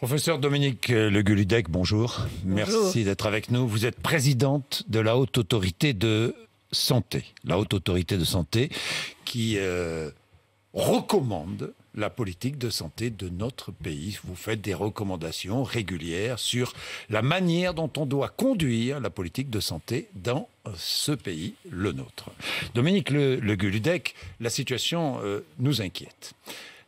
Professeur Dominique Le Gulludec, bonjour. Merci d'être avec nous. Vous êtes présidente de la Haute Autorité de Santé. La Haute Autorité de Santé qui recommande la politique de santé de notre pays. Vous faites des recommandations régulières sur la manière dont on doit conduire la politique de santé dans ce pays, le nôtre. Dominique Le Gulludec, la situation nous inquiète.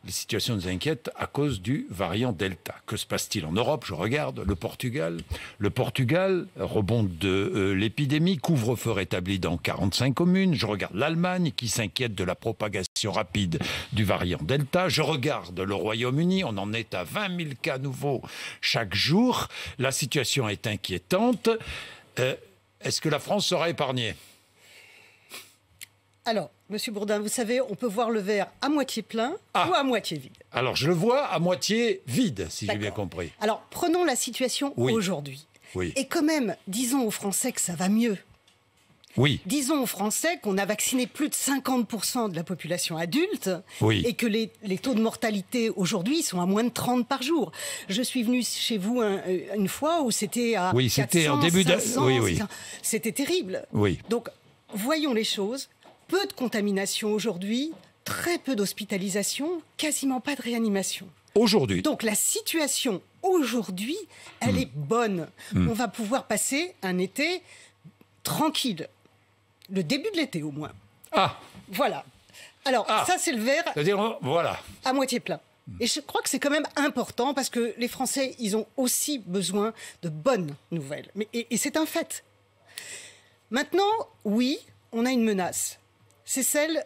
La situation nous inquiète à cause du variant Delta. Que se passe-t-il en Europe? Je regarde le Portugal. Le Portugal, rebond de l'épidémie, couvre-feu rétabli dans 45 communes. Je regarde l'Allemagne qui s'inquiète de la propagation rapide du variant Delta. Je regarde le Royaume-Uni, on en est à 20 000 cas nouveaux chaque jour. La situation est inquiétante. Est-ce que la France sera épargnée? Alors, Monsieur Bourdin, vous savez, on peut voir le verre à moitié plein ou à moitié vide. Alors, je le vois à moitié vide, si j'ai bien compris. Alors, prenons la situation aujourd'hui. Oui. Et quand même, disons aux Français que ça va mieux. Oui. Disons aux Français qu'on a vacciné plus de 50% de la population adulte et que les taux de mortalité aujourd'hui sont à moins de 30 par jour. Je suis venue chez vous une fois où c'était à 400, c'était en début de... 500, c'était terrible. Oui. Donc, voyons les choses. Peu de contamination aujourd'hui, très peu d'hospitalisation, quasiment pas de réanimation. Aujourd'hui. Donc la situation aujourd'hui, elle est bonne. On va pouvoir passer un été tranquille. Le début de l'été au moins. Voilà. Alors ça c'est le verre à moitié plein. Et je crois que c'est quand même important parce que les Français, ils ont aussi besoin de bonnes nouvelles. Et c'est un fait. Maintenant, oui, on a une menace. C'est celle,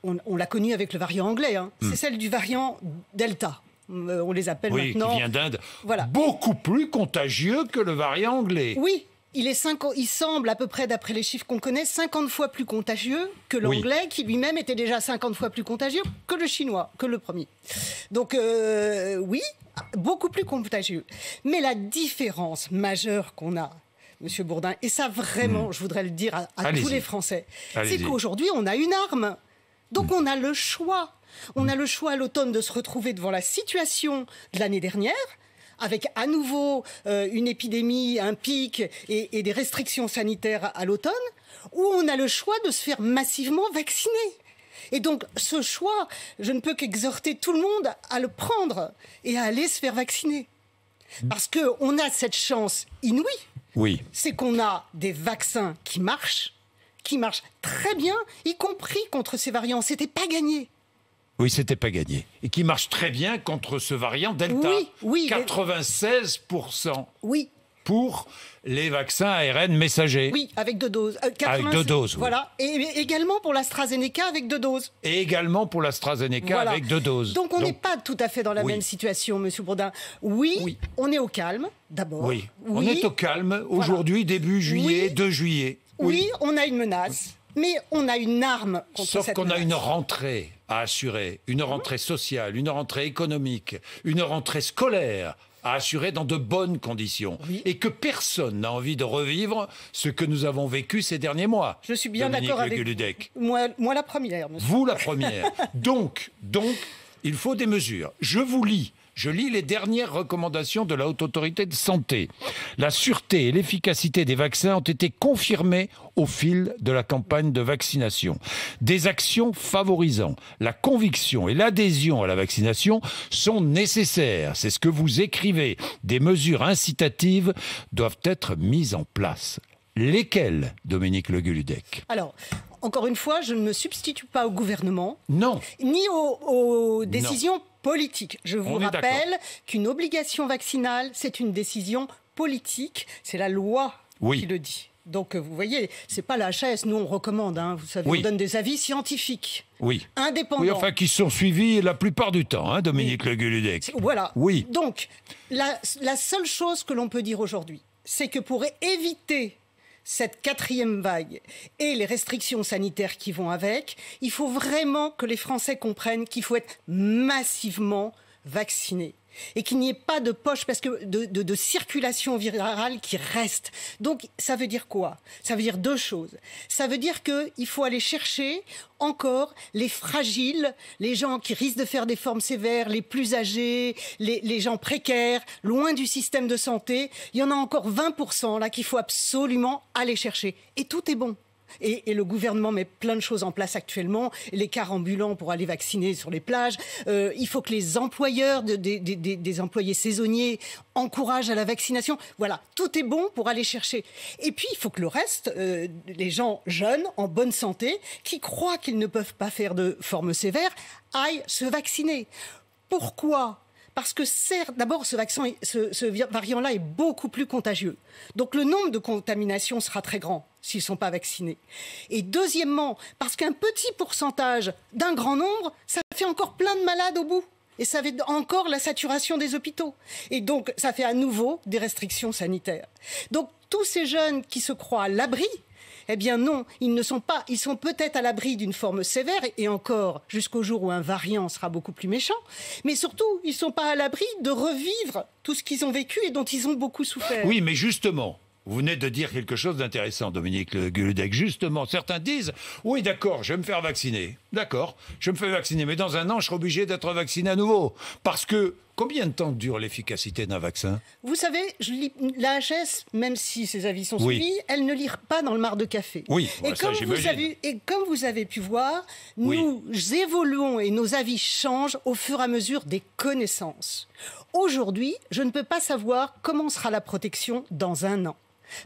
on l'a connue avec le variant anglais, c'est celle du variant Delta. On les appelle maintenant... qui vient d'Inde. Voilà. Beaucoup plus contagieux que le variant anglais. Oui, il semble à peu près, d'après les chiffres qu'on connaît, 50 fois plus contagieux que l'anglais, qui lui-même était déjà 50 fois plus contagieux que le chinois, que le premier. Donc oui, beaucoup plus contagieux. Mais la différence majeure qu'on a, Monsieur Bourdin, et ça vraiment, je voudrais le dire à tous les Français, c'est qu'aujourd'hui, on a une arme. Donc on a le choix. On a le choix à l'automne de se retrouver devant la situation de l'année dernière, avec à nouveau une épidémie, un pic et des restrictions sanitaires à l'automne, ou on a le choix de se faire massivement vacciner. Et donc ce choix, je ne peux qu'exhorter tout le monde à le prendre et à aller se faire vacciner. Parce qu'on a cette chance inouïe. Oui. C'est qu'on a des vaccins qui marchent très bien, y compris contre ces variants. C'était pas gagné. Oui, c'était pas gagné. Et qui marche très bien contre ce variant Delta. Oui. 96%. Oui. Pour les vaccins ARN messagers. Oui, avec 2 doses. Avec 2 doses, voilà. Et également pour l'AstraZeneca avec 2 doses. Et également pour l'AstraZeneca avec 2 doses. Donc on n'est pas tout à fait dans la même situation, Monsieur Bourdin. Oui, on est au calme, d'abord. Oui, on est au calme. Aujourd'hui, début juillet, 2 juillet. Oui, on a une menace, mais on a une arme contre cette menace. Sauf qu'on a une rentrée à assurer, une rentrée sociale, une rentrée économique, une rentrée scolaire à assurer dans de bonnes conditions. Et que personne n'a envie de revivre ce que nous avons vécu ces derniers mois. Je suis bien d'accord avec vous. Moi la première, monsieur. Vous la première. Donc, il faut des mesures. Je lis les dernières recommandations de la Haute Autorité de Santé. La sûreté et l'efficacité des vaccins ont été confirmées au fil de la campagne de vaccination. Des actions favorisant la conviction et l'adhésion à la vaccination sont nécessaires. C'est ce que vous écrivez. Des mesures incitatives doivent être mises en place. Lesquelles, Dominique Le Gulludec? Alors, encore une fois, je ne me substitue pas au gouvernement. Non. Ni aux décisions politiques. Je vous rappelle qu'une obligation vaccinale, c'est une décision politique. C'est la loi qui le dit. Donc, vous voyez, c'est pas la HAS. Nous, on recommande. Vous savez, on donne des avis scientifiques. Indépendants. Oui, enfin, qui sont suivis la plupart du temps, Dominique Le Gulludec. Voilà. Oui. Donc, la seule chose que l'on peut dire aujourd'hui, c'est que pour éviter cette 4e vague et les restrictions sanitaires qui vont avec, il faut vraiment que les Français comprennent qu'il faut être massivement vaccinés. et qu'il n'y ait pas de poche parce que de circulation virale qui reste. Donc ça veut dire quoi? Ça veut dire deux choses. Ça veut dire qu'il faut aller chercher encore les fragiles, les gens qui risquent de faire des formes sévères, les plus âgés, les gens précaires, loin du système de santé. Il y en a encore 20% là qu'il faut absolument aller chercher. Et tout est bon. Et le gouvernement met plein de choses en place actuellement, les cars ambulants pour aller vacciner sur les plages. Il faut que les employeurs des employés saisonniers encouragent à la vaccination. Voilà, tout est bon pour aller chercher. Et puis, il faut que le reste, les gens jeunes, en bonne santé, qui croient qu'ils ne peuvent pas faire de forme sévère, aillent se vacciner. Pourquoi ? Parce que d'abord, ce variant-là est beaucoup plus contagieux. Donc le nombre de contaminations sera très grand s'ils ne sont pas vaccinés. Et deuxièmement, parce qu'un petit pourcentage d'un grand nombre, ça fait encore plein de malades au bout. Et ça fait encore la saturation des hôpitaux. Et donc, ça fait à nouveau des restrictions sanitaires. Donc, tous ces jeunes qui se croient à l'abri, eh bien non, ils ne sont pas. Ils sont peut-être à l'abri d'une forme sévère, et encore jusqu'au jour où un variant sera beaucoup plus méchant. Mais surtout, ils ne sont pas à l'abri de revivre tout ce qu'ils ont vécu et dont ils ont beaucoup souffert. Oui, mais justement, vous venez de dire quelque chose d'intéressant, Dominique Le Gueludec. Justement, certains disent « Oui, d'accord, je vais me faire vacciner. D'accord, je me fais vacciner, mais dans un an, je serai obligé d'être vacciné à nouveau. Parce que combien de temps dure l'efficacité d'un vaccin ? Vous savez, l'AHS, même si ses avis sont suivis, elle ne lit pas dans le marc de café. Oui, et, ça, comme vous avez pu voir, nous évoluons et nos avis changent au fur et à mesure des connaissances. Aujourd'hui, je ne peux pas savoir comment sera la protection dans un an.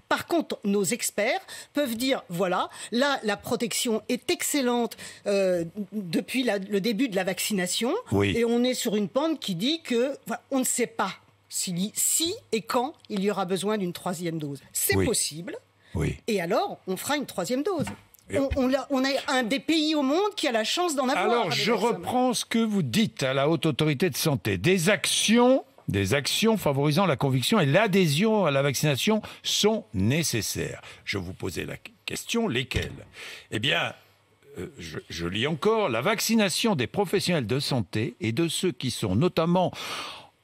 Par contre, nos experts peuvent dire, voilà, là, la protection est excellente depuis le début de la vaccination. Oui. Et on est sur une pente qui dit que voilà, on ne sait pas si et quand il y aura besoin d'une troisième dose. C'est possible. Oui. Et alors, on fera une troisième dose. On est un des pays au monde qui a la chance d'en avoir. Alors, je reprends ce que vous dites à la Haute Autorité de Santé. Des actions favorisant la conviction et l'adhésion à la vaccination sont nécessaires. Je vous posais la question, lesquelles ? Eh bien, je lis encore, la vaccination des professionnels de santé et de ceux qui sont notamment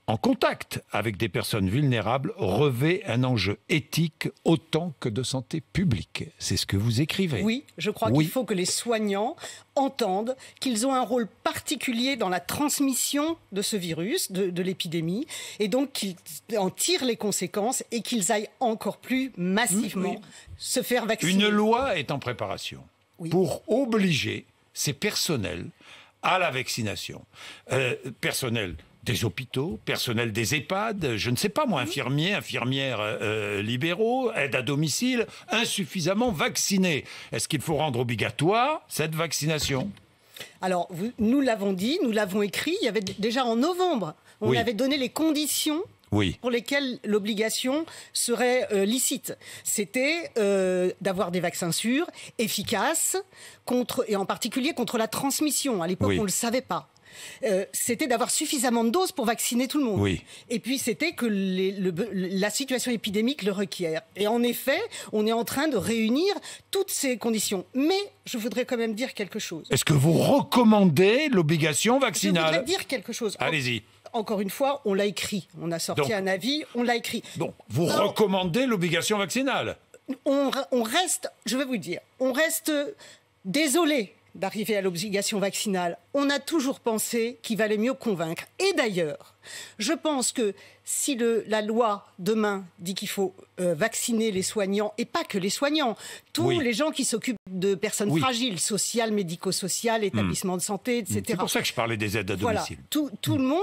en contact avec des personnes vulnérables revêt un enjeu éthique autant que de santé publique. C'est ce que vous écrivez. Oui, je crois qu'il faut que les soignants entendent qu'ils ont un rôle particulier dans la transmission de ce virus, de l'épidémie, et donc qu'ils en tirent les conséquences et qu'ils aillent encore plus massivement se faire vacciner. Une loi est en préparation pour obliger ces personnels à la vaccination. Personnel des hôpitaux, personnel des EHPAD, je ne sais pas moi, infirmières libéraux, aides à domicile, insuffisamment vaccinés. Est-ce qu'il faut rendre obligatoire cette vaccination ? Alors, nous l'avons dit, nous l'avons écrit, il y avait déjà en novembre, on avait donné les conditions pour lesquelles l'obligation serait licite. C'était d'avoir des vaccins sûrs, efficaces, et en particulier contre la transmission. À l'époque, on ne le savait pas. C'était d'avoir suffisamment de doses pour vacciner tout le monde. Oui. Et puis, c'était que la situation épidémique le requiert. Et en effet, on est en train de réunir toutes ces conditions. Mais je voudrais quand même dire quelque chose. Est-ce que vous recommandez l'obligation vaccinale ? Je voudrais dire quelque chose. Allez-y. Encore une fois, on l'a écrit. On a sorti un avis, on l'a écrit. Donc, vous recommandez l'obligation vaccinale ? On reste, je vais vous dire, on reste désolé d'arriver à l'obligation vaccinale. On a toujours pensé qu'il valait mieux convaincre. Et d'ailleurs, je pense que si la loi, demain, dit qu'il faut vacciner les soignants, et pas que les soignants, tous les gens qui s'occupent de personnes fragiles, sociales, médico-sociales, établissements de santé, etc. C'est pour ça que je parlais des aides à domicile. Tout le monde,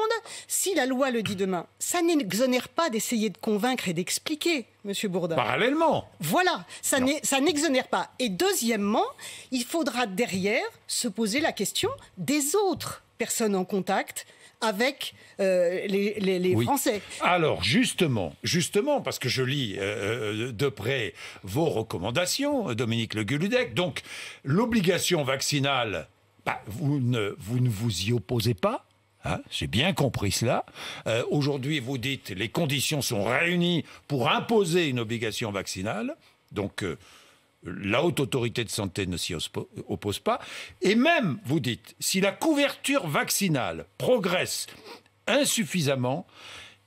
si la loi le dit demain, ça n'exonère pas d'essayer de convaincre et d'expliquer, Monsieur Bourdin. Parallèlement. Voilà, ça n'exonère pas. Et deuxièmement, il faudra derrière se poser la question des autres personnes en contact avec les Français. Alors, justement, parce que je lis de près vos recommandations, Dominique Le Gueludec, donc l'obligation vaccinale, vous ne vous y opposez pas ? J'ai bien compris cela. Aujourd'hui, vous dites les conditions sont réunies pour imposer une obligation vaccinale. Donc, la Haute Autorité de Santé ne s'y oppose pas. Et même, vous dites, si la couverture vaccinale progresse insuffisamment.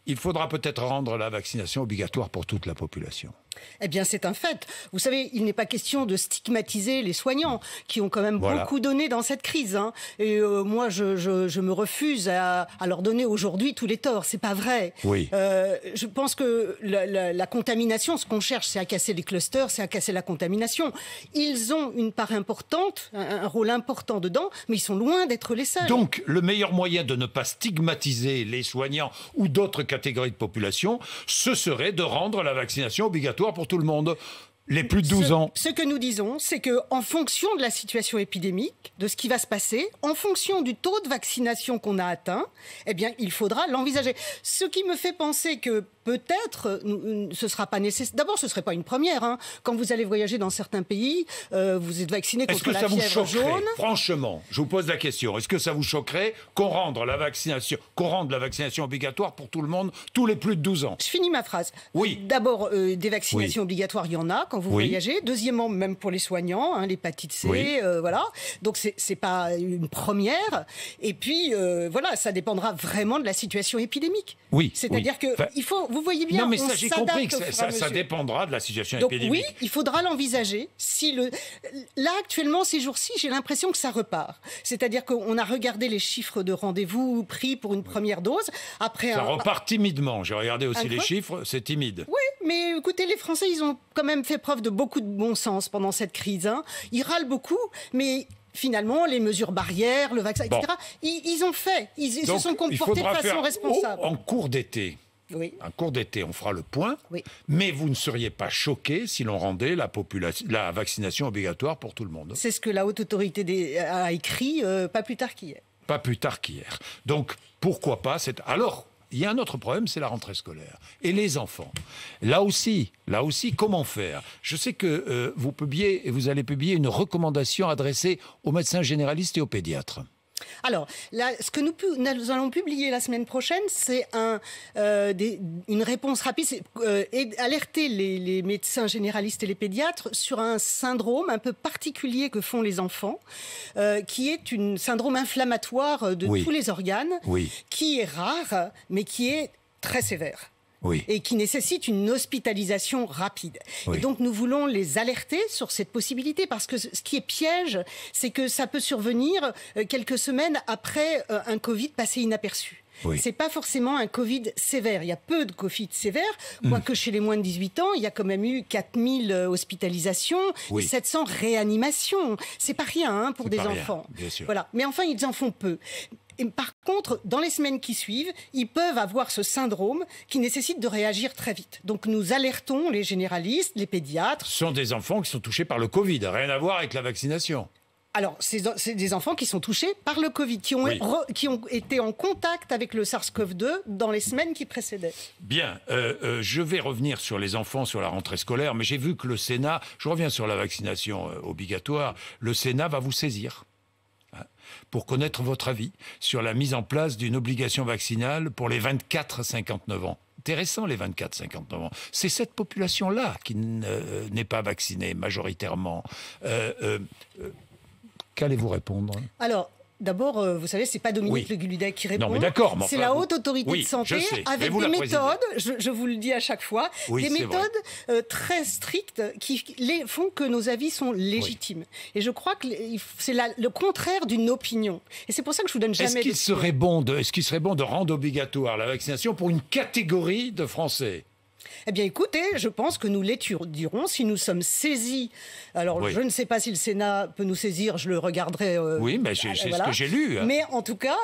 Il faudra peut-être rendre la vaccination obligatoire pour toute la population. Eh bien, c'est un fait. Vous savez, il n'est pas question de stigmatiser les soignants qui ont quand même beaucoup donné dans cette crise. Hein. Et moi, je me refuse à leur donner aujourd'hui tous les torts. C'est pas vrai. Oui. Je pense que la contamination, ce qu'on cherche, c'est à casser les clusters, c'est à casser la contamination. Ils ont une part importante, un rôle important dedans, mais ils sont loin d'être les seuls. Donc, le meilleur moyen de ne pas stigmatiser les soignants ou d'autres catégories de population, ce serait de rendre la vaccination obligatoire pour tout le monde, les plus de 12 ans. Ce que nous disons, c'est qu'en fonction de la situation épidémique, de ce qui va se passer, en fonction du taux de vaccination qu'on a atteint, eh bien, il faudra l'envisager. Ce qui me fait penser que peut-être ce ne sera pas nécessaire. D'abord, ce ne serait pas une première. Hein. Quand vous allez voyager dans certains pays, vous êtes vacciné contre la fièvre jaune. Franchement, je vous pose la question. Est-ce que ça vous choquerait qu'on rende la vaccination obligatoire pour tout le monde, tous les plus de 12 ans? Je finis ma phrase. Oui. D'abord, des vaccinations obligatoires, il y en a quand vous voyagez. Deuxièmement, même pour les soignants, hein, l'hépatite C, voilà. Donc, c'est pas une première. Et puis, voilà, ça dépendra vraiment de la situation épidémique. Oui. C'est-à-dire que il faut... Vous voyez bien, non, mais ça, j'ai compris que ça dépendra de la situation épidémique. Donc oui, il faudra l'envisager. Là, actuellement, ces jours-ci, j'ai l'impression que ça repart. C'est-à-dire qu'on a regardé les chiffres de rendez-vous pris pour une première dose. Après, ça repart timidement. J'ai regardé aussi les chiffres, c'est timide. Oui, mais écoutez, les Français, ils ont quand même fait preuve de beaucoup de bon sens pendant cette crise. Hein. Ils râlent beaucoup, mais... Finalement, les mesures barrières, le vaccin, etc., ils ont fait. Ils se sont comportés de façon responsable. En cours d'été, on fera le point, mais vous ne seriez pas choqué si l'on rendait la vaccination obligatoire pour tout le monde. C'est ce que la Haute Autorité a écrit pas plus tard qu'hier. Pas plus tard qu'hier. Donc, pourquoi pas Alors, il y a un autre problème, c'est la rentrée scolaire. Et les enfants. Là aussi, comment faire? Je sais que vous allez publier une recommandation adressée aux médecins généralistes et aux pédiatres. Alors, là, ce que nous allons publier la semaine prochaine, c'est une réponse rapide, c'est alerter les médecins généralistes et les pédiatres sur un syndrome un peu particulier que font les enfants, qui est un syndrome inflammatoire de tous les organes, qui est rare, mais qui est très sévère. Et qui nécessite une hospitalisation rapide. Et donc, nous voulons les alerter sur cette possibilité, parce que ce qui est piège, c'est que ça peut survenir quelques semaines après un Covid passé inaperçu. C'est pas forcément un Covid sévère. Il y a peu de Covid sévères, quoique chez les moins de 18 ans, il y a quand même eu 4000 hospitalisations et 700 réanimations. C'est pas rien pour des enfants. Bien sûr. Voilà. Mais enfin, ils en font peu. Et par contre, dans les semaines qui suivent, ils peuvent avoir ce syndrome qui nécessite de réagir très vite. Donc nous alertons les généralistes, les pédiatres. Ce sont des enfants qui sont touchés par le Covid, rien à voir avec la vaccination. Alors, c'est des enfants qui sont touchés par le Covid, qui ont été en contact avec le SARS-CoV-2 dans les semaines qui précédaient. Bien, je vais revenir sur les enfants, sur la rentrée scolaire, mais j'ai vu que le Sénat, je reviens sur la vaccination obligatoire, le Sénat va vous saisir pour connaître votre avis sur la mise en place d'une obligation vaccinale pour les 24-59 ans. Intéressant, les 24-59 ans. C'est cette population-là qui n'est pas vaccinée majoritairement. Qu'allez-vous répondre? Alors, d'abord, vous savez, c'est pas Dominique Le Guilludet qui répond. Non, mais d'accord. C'est la Haute Autorité de Santé avec des méthodes, je vous le dis à chaque fois, des méthodes très strictes qui font que nos avis sont légitimes. Et je crois que c'est le contraire d'une opinion. Et c'est pour ça que je vous donne jamais Est-ce qu'il serait bon de rendre obligatoire la vaccination pour une catégorie de Français? Eh bien, écoutez, je pense que nous l'étudierons si nous sommes saisis. Alors, je ne sais pas si le Sénat peut nous saisir, je le regarderai. Oui, mais c'est ce que j'ai lu. Mais en tout cas,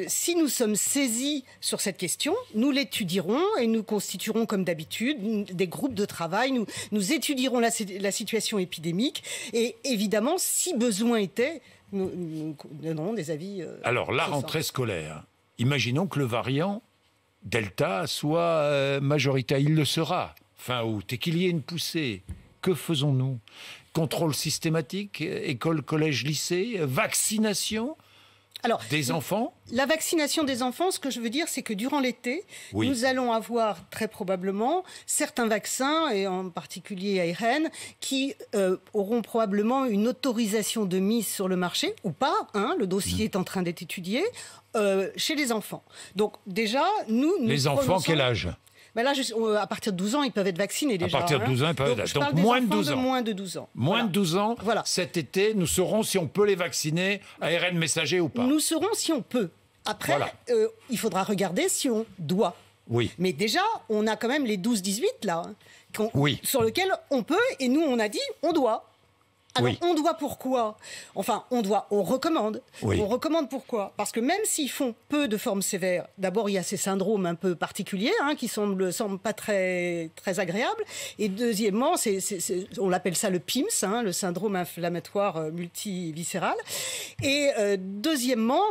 si nous sommes saisis sur cette question, nous l'étudierons et nous constituerons, comme d'habitude, des groupes de travail. Nous étudierons la situation épidémique et évidemment, si besoin était, nous donnerons des avis. Alors, la rentrée scolaire, imaginons que le variant Delta soit majoritaire, il le sera fin août, et qu'il y ait une poussée. Que faisons-nous? Contrôle systématique, école, collège, lycée, vaccination? Alors, des enfants? La vaccination des enfants, ce que je veux dire, c'est que durant l'été, nous allons avoir très probablement certains vaccins, et en particulier ARN, qui auront probablement une autorisation de mise sur le marché, ou pas, hein, le dossier est en train d'être étudié, chez les enfants. Donc déjà, nous les enfants, quel âge? Ben là, à partir de 12 ans, ils peuvent être vaccinés déjà. À partir de 12 ans, ils peuvent être vaccinés. Donc moins de 12 ans. Moins de 12 ans. Moins de 12 ans, voilà. Cet été, nous saurons si on peut les vacciner ARN messager ou pas. Nous saurons si on peut. Après, il faudra regarder si on doit. Oui. Mais déjà, on a quand même les 12-18 là, sur lesquels on peut, et nous, on a dit, on doit. Alors, on doit pourquoi? Enfin, on recommande. Oui. On recommande pourquoi? Parce que même s'ils font peu de formes sévères, d'abord, il y a ces syndromes un peu particuliers qui semblent pas très, très agréables. Et deuxièmement, on l'appelle ça le PIMS, le syndrome inflammatoire multiviscéral. Et deuxièmement...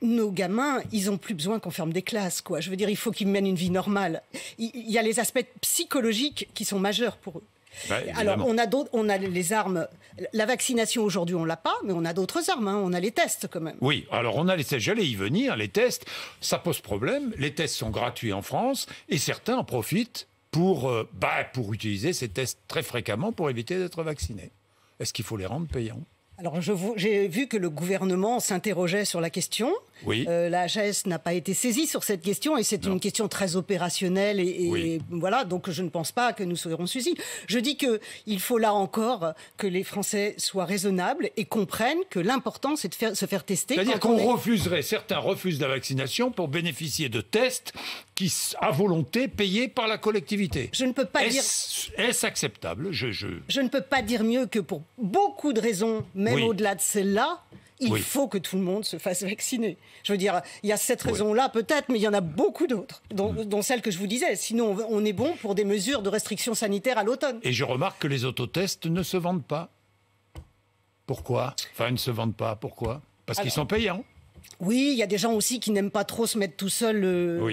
nos gamins, ils n'ont plus besoin qu'on ferme des classes, quoi. Je veux dire, il faut qu'ils mènent une vie normale. Il y a les aspects psychologiques qui sont majeurs pour eux. Alors, on a les armes. La vaccination, aujourd'hui, on ne l'a pas, mais on a d'autres armes. On a les tests, quand même. Oui, alors on a les tests. J'allais y venir. Les tests, ça pose problème. Les tests sont gratuits en France et certains en profitent pour utiliser ces tests très fréquemment pour éviter d'être vaccinés. Est-ce qu'il faut les rendre payants? Alors, j'ai vu que le gouvernement s'interrogeait sur la question. Oui. La HAS n'a pas été saisie sur cette question et c'est une question très opérationnelle et voilà, donc je ne pense pas que nous serons saisis. Je dis qu'il faut là encore que les Français soient raisonnables et comprennent que l'important c'est de se faire tester. C'est-à-dire certains refusent la vaccination pour bénéficier de tests qui, à volonté, payés par la collectivité. Je ne peux pas dire... Est-ce acceptable? Je ne peux pas dire mieux que pour beaucoup de raisons, même au-delà de celle-là, il faut que tout le monde se fasse vacciner. Je veux dire, il y a cette raison-là peut-être, mais il y en a beaucoup d'autres, dont celle que je vous disais. Sinon, on est bon pour des mesures de restriction sanitaire à l'automne. Et je remarque que les autotests ne se vendent pas. Pourquoi? Enfin, ils ne se vendent pas. Pourquoi? Parce qu'ils sont payants. Oui, il y a des gens aussi qui n'aiment pas trop se mettre tout seul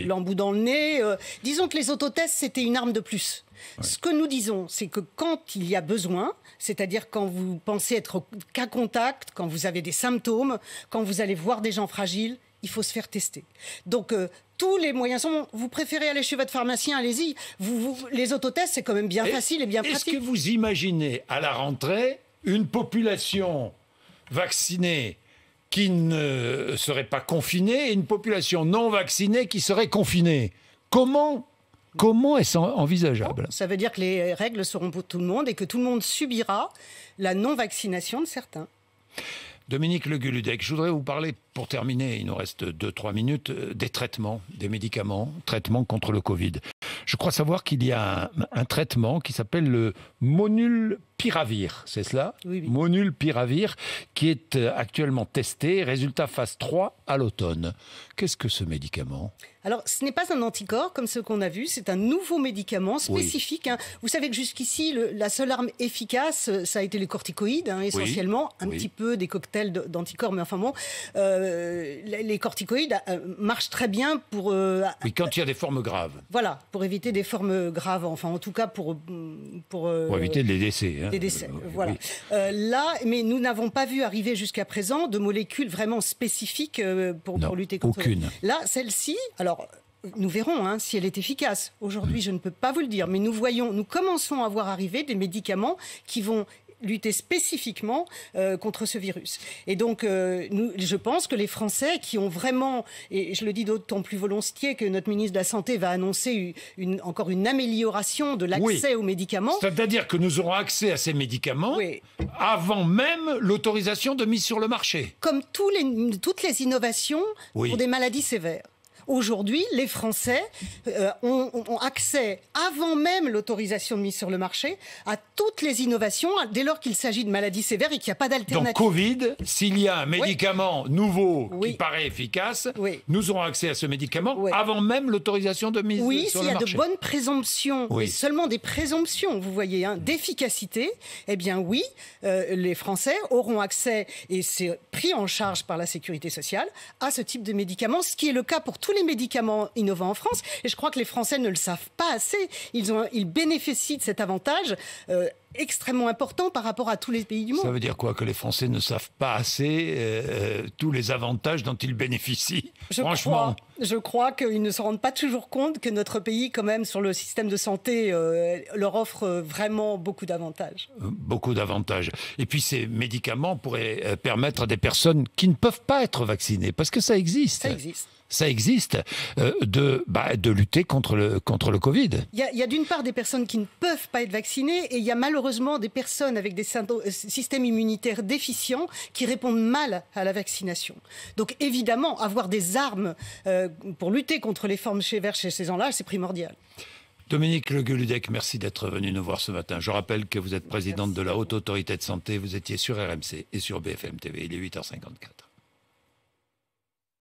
l'embout dans le nez. Disons que les autotests, c'était une arme de plus. Ce que nous disons, c'est que quand il y a besoin, c'est-à-dire quand vous pensez être au cas contact, quand vous avez des symptômes, quand vous allez voir des gens fragiles, il faut se faire tester. Donc, tous les moyens sont bons. Vous préférez aller chez votre pharmacien, allez-y. Les autotests, c'est quand même bien facile et bien pratique. Est-ce que vous imaginez à la rentrée une population vaccinée qui ne serait pas confinée et une population non vaccinée qui serait confinée? Comment est-ce envisageable? Ça veut dire que les règles seront pour tout le monde et que tout le monde subira la non-vaccination de certains. Dominique Le Guludec, je voudrais vous parler, pour terminer, il nous reste 2-3 minutes, des traitements, des médicaments, traitements contre le Covid. Je crois savoir qu'il y a un traitement qui s'appelle le Molnupiravir, c'est cela? Oui. Molnupiravir, qui est actuellement testé, résultat phase 3 à l'automne. Qu'est-ce que ce médicament? Alors, ce n'est pas un anticorps comme ceux qu'on a vus, c'est un nouveau médicament spécifique. Vous savez que jusqu'ici, la seule arme efficace, ça a été les corticoïdes, essentiellement, un petit peu des cocktails d'anticorps, mais enfin bon, les corticoïdes marchent très bien pour... quand il y a des formes graves. Voilà, pour éviter des formes graves, enfin en tout cas pour éviter les décès. Des décès, voilà. Là, mais nous n'avons pas vu arriver jusqu'à présent de molécules vraiment spécifiques pour lutter contre... aucune. Là, celle-ci... Alors, nous verrons si elle est efficace. Aujourd'hui, je ne peux pas vous le dire, mais nous commençons à voir arriver des médicaments qui vont lutter spécifiquement contre ce virus. Et donc, je pense que les Français qui ont vraiment, et je le dis d'autant plus volontiers que notre ministre de la Santé va annoncer encore une amélioration de l'accès aux médicaments. C'est-à-dire que nous aurons accès à ces médicaments avant même l'autorisation de mise sur le marché. Comme toutes les innovations pour des maladies sévères. Aujourd'hui, les Français ont accès, avant même l'autorisation de mise sur le marché, à toutes les innovations, dès lors qu'il s'agit de maladies sévères et qu'il n'y a pas d'alternative. Donc Covid, s'il y a un médicament nouveau qui paraît efficace, nous aurons accès à ce médicament avant même l'autorisation de mise sur le marché. Oui, s'il y a de bonnes présomptions, et seulement des présomptions, vous voyez, d'efficacité, eh bien oui, les Français auront accès, et c'est pris en charge par la Sécurité sociale, à ce type de médicaments, ce qui est le cas pour tous les les médicaments innovants en France. Et je crois que les Français ne le savent pas assez. Ils bénéficient de cet avantage extrêmement important par rapport à tous les pays du monde. Ça veut dire quoi? Que les Français ne savent pas assez tous les avantages dont ils bénéficient? Franchement. Je crois qu'ils ne se rendent pas toujours compte que notre pays, quand même, sur le système de santé, leur offre vraiment beaucoup d'avantages. Beaucoup d'avantages. Et puis ces médicaments pourraient permettre à des personnes qui ne peuvent pas être vaccinées, parce que ça existe. Ça existe, de lutter contre le Covid. Il y a d'une part des personnes qui ne peuvent pas être vaccinées et il y a malheureusement des personnes avec des systèmes immunitaires déficients qui répondent mal à la vaccination. Donc évidemment, avoir des armes pour lutter contre les formes sévères chez ces gens-là, c'est primordial. Dominique Le Gueludec, merci d'être venu nous voir ce matin. Je rappelle que vous êtes présidente de la Haute Autorité de Santé. Vous étiez sur RMC et sur BFM TV. Il est 8h54.